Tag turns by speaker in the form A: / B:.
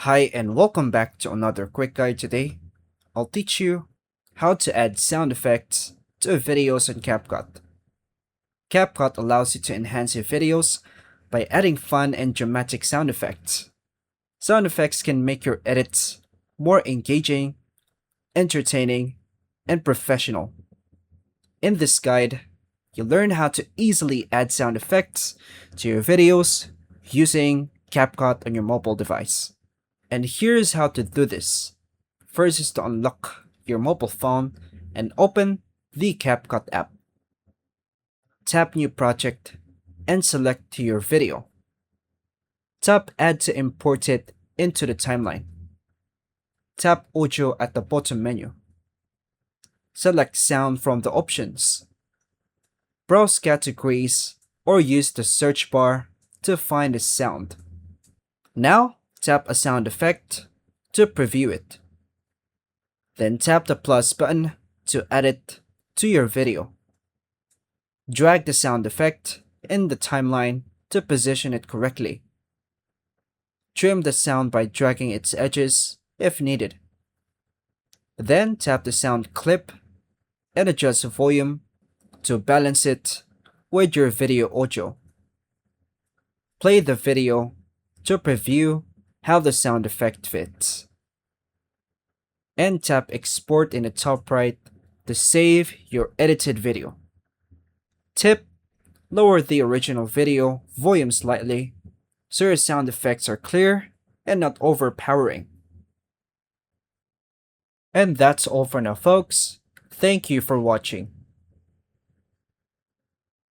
A: Hi and welcome back to another quick guide today. I'll teach you how to add sound effects to videos in CapCut. CapCut allows you to enhance your videos by adding fun and dramatic sound effects. Sound effects can make your edits more engaging, entertaining, and professional. In this guide, you'll learn how to easily add sound effects to your videos using CapCut on your mobile device. And here's how to do this. First is to unlock your mobile phone and open the CapCut app. Tap New Project and select your video. Tap Add to import it into the timeline. Tap Audio at the bottom menu. Select Sound from the options. Browse categories or use the search bar to find a sound. Now, tap a sound effect to preview it. Then tap the plus button to add it to your video. Drag the sound effect in the timeline to position it correctly. Trim the sound by dragging its edges if needed. Then tap the sound clip and adjust the volume to balance it with your video audio. Play the video to preview how the sound effect fits. And tap export in the top right to save your edited video. Tip: lower the original video volume slightly so your sound effects are clear and not overpowering. And that's all for now, folks. Thank you for watching.